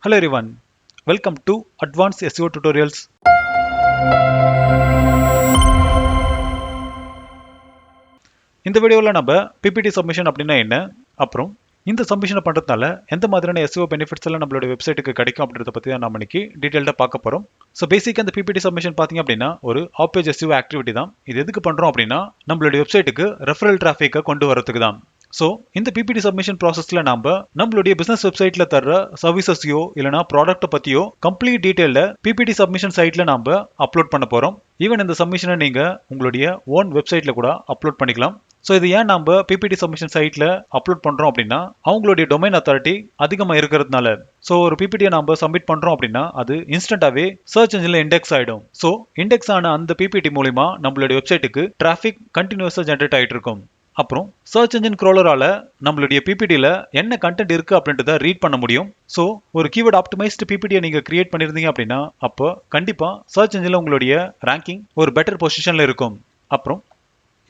Hello everyone, welcome to Advanced SEO Tutorials. இந்த வீடியோவில் நம்ம PPT submission அப்படின்னா என்ன, அப்புறம் இந்த சப்மிஷனை பண்ணுறதுனால எந்த மாதிரியான SEO பெனிஃபிட்ஸ் எல்லாம் நம்மளோட வெப்சைட்டுக்கு கிடைக்கும் அப்படின்றத பற்றி தான் நம்ம இன்னைக்கு டீட்டெயில்டாக பார்க்க போகிறோம். ஸோ பேசிக்காக இந்த PPT submission பார்த்தீங்க அப்படின்னா ஒரு ஆஃப் பேஜ் SEO ஆக்டிவிட்டி தான். இது எதுக்கு பண்ணுறோம் அப்படின்னா நம்மளுடைய வெப்சைட்டுக்கு ரெஃபரல் டிராஃபிக்கை கொண்டு வரதுக்கு தான். ஸோ இந்த PPT சப்மிஷன் ப்ராசஸில் நம்ம நம்மளுடைய பிஸ்னஸ் வெப்சைட்டில் தர்ற சர்வீசஸையோ இல்லைனா ப்ராடக்ட்டை பற்றியோ கம்ப்ளீட் டீட்டெயிலில் PPT சப்மிஷன் சைட்டில் நம்ம அப்லோட் பண்ண போகிறோம். ஈவன் இந்த சப்மிஷனை நீங்கள் உங்களுடைய ஓன் வெப்சைட்டில் கூட அப்லோட் பண்ணிக்கலாம். ஸோ இது ஏன் நம்ம PPT சப்மிஷன் சைட்டில் அப்லோட் பண்ணுறோம் அப்படின்னா அவங்களுடைய டொமைன் அத்தாரிட்டி அதிகமாக இருக்கிறதுனால. ஸோ ஒரு PPTயை நம்ம சப்மிட் பண்ணுறோம் அப்படின்னா அது இன்ஸ்டன்டாகவே சர்ச் இன்ஜினில் இண்டெக்ஸ் ஆகிடும். ஸோ இண்டெக்ஸ் ஆன அந்த PPT மூலிமா நம்மளுடைய வெப்சைட்டுக்கு டிராஃபிக் கண்டினியூஸாக ஜென்ரேட் ஆகிட்டு இருக்கும். அப்புறம் சர்ச் இன்ஜின் க்ரோலரால நம்மளுடைய PPTல என்ன கண்டென்ட் இருக்கு அப்படின்றத ரீட் பண்ண முடியும். ஸோ ஒரு கீவேர்ட் ஆப்டிமைஸ்டு PPTயை நீங்க கிரியேட் பண்ணிருந்தீங்க அப்படின்னா அப்போ கண்டிப்பா சர்ச் இன்ஜின்ல உங்களுடைய ரேங்கிங் ஒரு பெட்டர் பொசிஷன்ல இருக்கும். அப்புறம்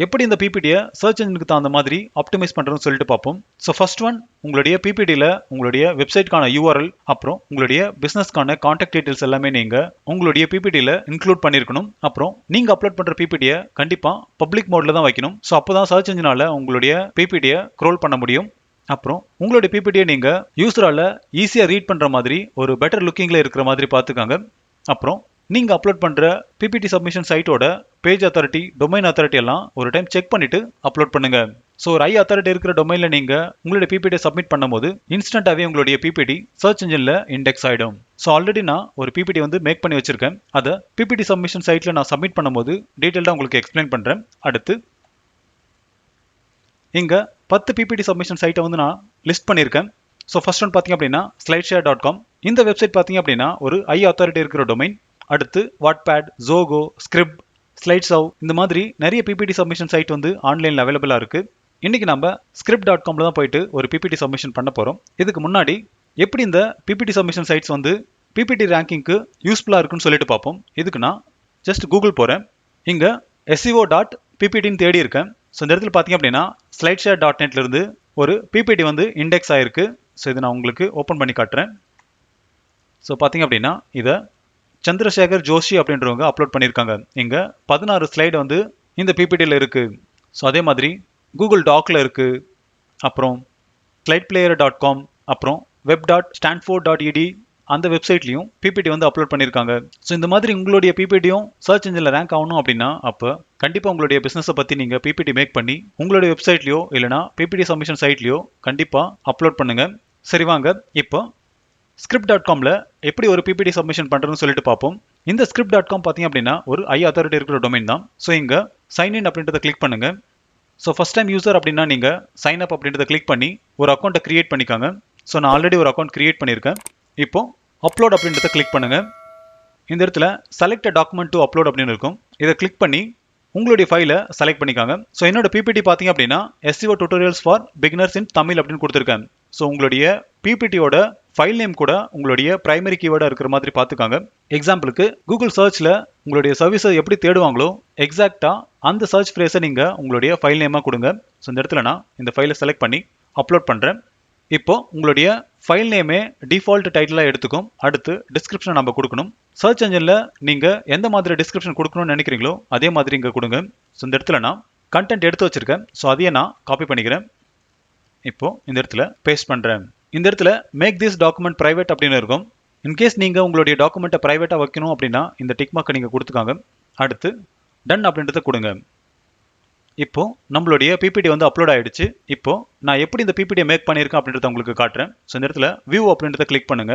எப்படி இந்த PPTயை சர்ச் இன்ஜினுக்கு தகுந்த மாதிரி ஆப்டிமைஸ் பண்றதுன்னு சொல்லிட்டு பார்ப்போம். ஸோ ஃபர்ஸ்ட் ஒன், உங்களுடைய PPTல உங்களுடைய வெப்சைட்கான URL அப்புறம் உங்களுடைய பிசினஸ்க்கான கான்டாக்ட் டீடைல்ஸ் எல்லாமே நீங்க உங்களுடைய PPTல இன்க்ளூட் பண்ணிருக்கணும். அப்புறம் நீங்க அப்லோட் பண்ற PPTயை கண்டிப்பா பப்ளிக் மோட்ல தான் வைக்கணும். ஸோ அப்போதான் சர்ச் இன்ஜினால உங்களுடைய PPTயை க்ரோல் பண்ண முடியும். அப்புறம் உங்களுடைய PPTயை நீங்க யூசரால ஈஸியா ரீட் பண்ற மாதிரி ஒரு பெட்டர் லுக்கிங்ல இருக்கிற மாதிரி பார்த்துக்காங்க. அப்புறம் நீங்க அப்லோட் பண்ற PPT சப்மிஷன் சைட்டோட பேஜ் அத்தாரிட்டி, டொமைன் அத்தாரிட்டி எல்லாம் ஒரு டைம் செக் பண்ணிட்டு அப்லோட் பண்ணுங்க. ஸோ ஒரு ஐ அத்தாரிட்டி இருக்கிற டொமைன்ல நீங்க உங்களுடைய PPTயை சப்மிட் பண்ணும்போது இன்ஸ்டன்டாவே உங்களுடைய PPT சர்ச் இன்ஜின்ல இண்டெக்ஸ் ஆயிடும். ஸோ ஆல்ரெடி நான் ஒரு PPT மேக் பண்ணி வச்சிருக்கேன். அதை PPT சப்மிஷன் சைட்ல நான் சப்மிட் பண்ணும்போது டீட்டெயில்டா உங்களுக்கு எக்ஸ்பிளைன் பண்றேன். அடுத்து இங்க 10 PPT சப்மிஷன் சைட்டை நான் லிஸ்ட் பண்ணியிருக்கேன். ஸோ ஃபர்ஸ்ட் ஒன் பார்த்தீங்க அப்படின்னா slideshare.com. இந்த வெப்சைட் பார்த்தீங்க அப்படின்னா ஒரு ஐ அத்தாரிட்டி இருக்கிற டொமைன். அடுத்து வாட்பேட், ஜோகோ, ஸ்கிரிப்ட், ஸ்லைட்ஸவ் இந்த மாதிரி நிறைய PPT சப்மிஷன் சைட் ஆன்லைனில் அவைலபிளாக இருக்குது. இன்றைக்கி நம்ம script.comல தான் போயிட்டு ஒரு PPT சப்மிஷன் பண்ண போகிறோம். இதுக்கு முன்னாடி எப்படி இந்த PPT சப்மிஷன் சைட்ஸ் PPT ரேங்கிங்க்கு யூஸ்ஃபுல்லாக இருக்குன்னு சொல்லிட்டு பார்ப்போம். இதுக்கு நான் ஜஸ்ட் கூகுள் போகிறேன். இங்கே SEO.pptன்னு தேடி இருக்கேன். ஸோ இந்த இடத்துல பார்த்தீங்க அப்படின்னா slideshare.netலேருந்து ஒரு PPT இண்டெக்ஸ் ஆகிருக்கு. ஸோ இதை நான் உங்களுக்கு ஓப்பன் பண்ணி காட்டுறேன். ஸோ பார்த்தீங்க அப்படின்னா இதை சந்திரசேகர் ஜோஷி அப்படின்றவங்க அப்லோட் பண்ணியிருக்காங்க. இங்கே 16 ஸ்லைடு இந்த PPTயில் இருக்குது. ஸோ அதே மாதிரி கூகுள் டாக்ல இருக்குது. அப்புறம் slideplayer.com, அப்புறம் web.stanford.ed அந்த வெப்சைட்லையும் PPT அப்லோட் பண்ணியிருக்காங்க. ஸோ இந்த மாதிரி உங்களுடைய PPTயும் சர்ச் இன்ஜினில் ரேங்க் ஆகணும் அப்படின்னா அப்போ கண்டிப்பாக உங்களுடைய பிஸ்னஸை பற்றி நீங்கள் PPT மேக் பண்ணி உங்களுடைய வெப்சைட்லையோ இல்லைனா PPT சப்மிஷன் சைட்லையோ கண்டிப்பாக அப்லோட் பண்ணுங்க. சரி வாங்க இப்போ script.comல எப்படி ஒரு PPT சப்மிஷன் பண்ணுறதுன்னு சொல்லிட்டு பார்ப்போம். இந்த script.com பார்த்தீங்க அப்படின்னா ஒரு ஐ அத்தாரிட்டி இருக்கிற டொமைன் தான். ஸோ இங்கே சைன் இன் அப்படின்றத கிளிக் பண்ணுங்க. ஸோ ஃபர்ஸ்ட் டைம் யூசர் அப்படின்னா நீங்கள் சைன் அப் அப்படின்றத கிளிக் பண்ணி ஒரு அக்கௌண்ட்டை கிரியேட் பண்ணிக்காங்க. ஸோ நான் ஆல்ரெடி ஒரு அக்கௌண்ட் கிரியேட் பண்ணியிருக்கேன். இப்போ அப்லோட் அப்படின்றத கிளிக் பண்ணுங்க. இந்த இடத்துல செலக்ட் டாக்குமெண்ட் டு அப்லோட் அப்படின்னு இருக்கும். இதை கிளிக் பண்ணி உங்களுடைய ஃபைலை செலக்ட் பண்ணிக்காங்க. ஸோ என்னோட PPT பார்த்தீங்க அப்படின்னா SEO tutorials for beginners in Tamil அப்படின்னு கொடுத்துருக்கேன். ஸோ உங்களுடைய PPTயோட ஃபைல் நேம் கூட உங்களுடைய பிரைமரி கீவேர்டாக இருக்கிற மாதிரி பார்த்துக்காங்க. எக்ஸாம்பிளுக்கு கூகுள் சர்ச்சில் உங்களுடைய சர்வீஸை எப்படி தேடுவாங்களோ எக்ஸாக்டாக அந்த சர்ச் ஃப்ரேஸை நீங்கள் உங்களுடைய ஃபைல் நேமாக கொடுங்க. ஸோ இந்த இடத்துல நான் இந்த ஃபைலை செலக்ட் பண்ணி அப்லோட் பண்ணுறேன். இப்போ உங்களுடைய ஃபைல் நேமே டிஃபால்ட் டைட்டிலாக எடுத்துக்கும். அடுத்து டிஸ்கிரிப்ஷன் நம்ம கொடுக்கணும். சர்ச் இன்ஜினில் நீங்கள் எந்த மாதிரி டிஸ்கிரிப்ஷன் கொடுக்கணும்னு நினைக்கிறீங்களோ அதே மாதிரி இங்கே கொடுங்க. ஸோ இந்த இடத்துல நான் கண்டென்ட் எடுத்து வச்சிருக்கேன். ஸோ அதையே நான் காப்பி பண்ணிக்கிறேன். இப்போ இந்த இடத்துல பேஸ்ட் பண்ணுறேன். இந்த இடத்துல மேக் திஸ் டாக்குமெண்ட் பிரைவேட் அப்படின்னு இருக்கும். இன்கேஸ் நீங்கள் உங்களுடைய டாக்குமெண்ட்டை ப்ரைவேட்டாக வைக்கணும் அப்படின்னா இந்த டிக் மார்க்கை நீங்கள் கொடுத்துக்காங்க. அடுத்து டன் அப்படின்றத கொடுங்க. இப்போ நம்மளுடைய PPT அப்லோட் ஆயிடுச்சு. இப்போ நான் எப்படி இந்த PPTயை மேக் பண்ணியிருக்கேன் அப்படின்றத உங்களுக்கு காட்டுறேன். ஸோ இந்த இடத்துல வியூ அப்படின்றத கிளிக் பண்ணுங்க.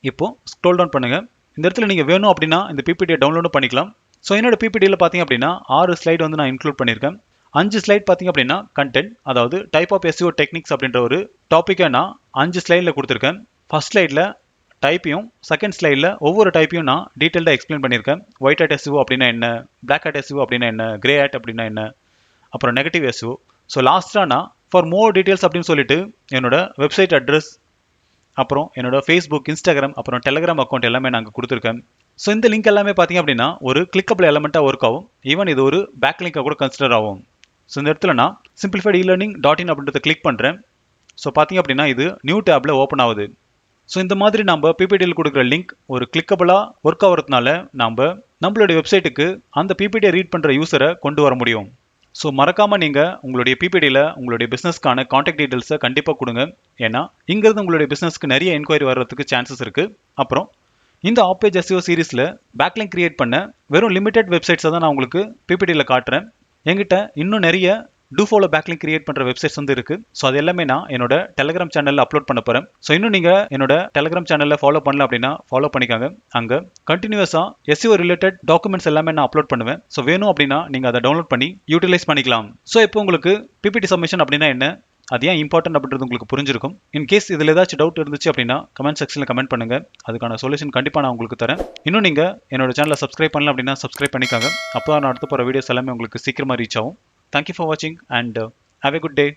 இப்போ ஸ்க்ரோல் டவுன் பண்ணுங்க. இந்த இடத்துல நீங்கள் வேணும் அப்படின்னா இந்த PPTயை டவுன்லோடும் பண்ணிக்கலாம். ஸோ என்னோட PPTயில் பார்த்தீங்க அப்படின்னா 6 ஸ்லைடு நான் இன்க்ளூட் பண்ணியிருக்கேன். 5 ஸ்லைட் பார்த்தீங்க அப்படின்னா கண்டென்ட், அதாவது டைப் ஆஃப் SEO டெக்னிக்ஸ் அப்படின்ற ஒரு டாப்பிக்கை நான் 5 ஸ்லைடில் கொடுத்துருக்கேன். ஃபர்ஸ்ட் ஸ்லைடில் டைப்பையும், செகண்ட் ஸ்லைடில் ஒவ்வொரு டைப்பையும் நான் டீட்டெயில்டாக எக்ஸ்பிளைன் பண்ணியிருக்கேன். ஒயிட் ஹேட் SEO அப்படின்னா என்ன, பிளாக் ஹேட் SEO அப்படின்னா என்ன, கிரே ஹேட் அப்படின்னா என்ன, அப்புறம் நெகட்டிவ் SEO. ஸோ லாஸ்ட்டாக நான் ஃபார் மோர் டீட்டெயில்ஸ் அப்படின்னு சொல்லிட்டு என்னோட வெப்சைட் அட்ரஸ், அப்புறம் என்னோட Facebook, Instagram, அப்புறம் Telegram அக்கௌண்ட் எல்லாமே நாங்கள் கொடுத்துருக்கேன். ஸோ இந்த லிங்க் எல்லாமே பார்த்தீங்க அப்படின்னா ஒரு கிளிக்கபிள் எலமெண்ட்டாக ஒர்க் ஆகும். ஈவன் இது ஒரு பேக் லிங்காக கூட கன்சிடர் ஆகும். ஸோ இந்த இடத்துல நான் simplified e-learning.in அப்படின்றத கிளிக் பண்ணுறேன். ஸோ பார்த்தீங்க அப்படின்னா இது நியூ டேப்ல ஓப்பன் ஆகுது. ஸோ இந்த மாதிரி நம்ம பிபிடியில் கொடுக்குற லிங்க் ஒரு கிளிக்கபிளாக ஒர்க் ஆகிறதுனால நம்மளுடைய வெப்சைட்டுக்கு அந்த பிபிடியை ரீட் பண்ணுற யூசரை கொண்டு வர முடியும். ஸோ மறக்காமல் நீங்கள் உங்களுடைய பிபிடியில் உங்களுடைய பிஸ்னஸ்க்கான காண்டாக்ட் டீட்டெயில்ஸை கண்டிப்பாக கொடுங்க. ஏன்னா இங்கிருந்து உங்களுடைய பிஸ்னஸ்க்கு நிறைய என்கொயரி வர்றதுக்கு சான்சஸ் இருக்குது. அப்புறம் இந்த ஆஃப் பேஜ் SEO சீரிஸில் பேக்லிங்க் கிரியேட் பண்ண வெறும் லிமிடெட் வெப்சைட்ஸை தான் நான் உங்களுக்கு பிபிடியில் காட்டுறேன். என்கிட்ட இன்னும் நிறைய டூ ஃபாலோ பேக்லிங்க் கிரியேட் பண்ணுற வெப்சைட்ஸ் வந்து இருக்குது. ஸோ அது எல்லாமே நான் என்னோட டெலிகிராம் சேனலில் அப்லோட் பண்ண போகிறேன். ஸோ இன்னும் நீங்கள் என்னோட டெலிகிராம் சேனலில் ஃபாலோ பண்ணல அப்படின்னா ஃபாலோ பண்ணிக்காங்க. அங்கே கண்டினியூஸாக SEO ரிலேட்டட் டாக்குமெண்ட்ஸ் எல்லாமே நான் அப்லோட் பண்ணுவேன். ஸோ வேணும் அப்படின்னா நீங்கள் அதை டவுன்லோட் பண்ணி யூட்டிலைஸ் பண்ணிக்கலாம். ஸோ இப்போ உங்களுக்கு பிபிடி சப்மிஷன் அப்படின்னா என்ன, அது ஏன் இம்பார்ட்டன்ட் அப்படின்றது உங்களுக்கு புரிஞ்சிருக்கும். இன்கேஸ் இதில் ஏதாச்சும் டவுட் இருந்துச்சு அப்படின்னா கமெண்ட் செக்ஷனில் கமெண்ட் பண்ணுங்க. அதுக்கான சொல்யூஷன் கண்டிப்பாக நான் உங்களுக்கு தரேன். இன்னும் நீங்கள் என்னோட சேனலை சப்ஸ்கிரைப் பண்ணல அப்படின்னா சப்ஸ்கிரைப் பண்ணிக்காங்க. அப்போ நான் அடுத்து போகிற வீடியோஸ் எல்லாமே உங்களுக்கு சீக்கிரமாக ரீச் ஆகும். Thank you for watching and have a good day.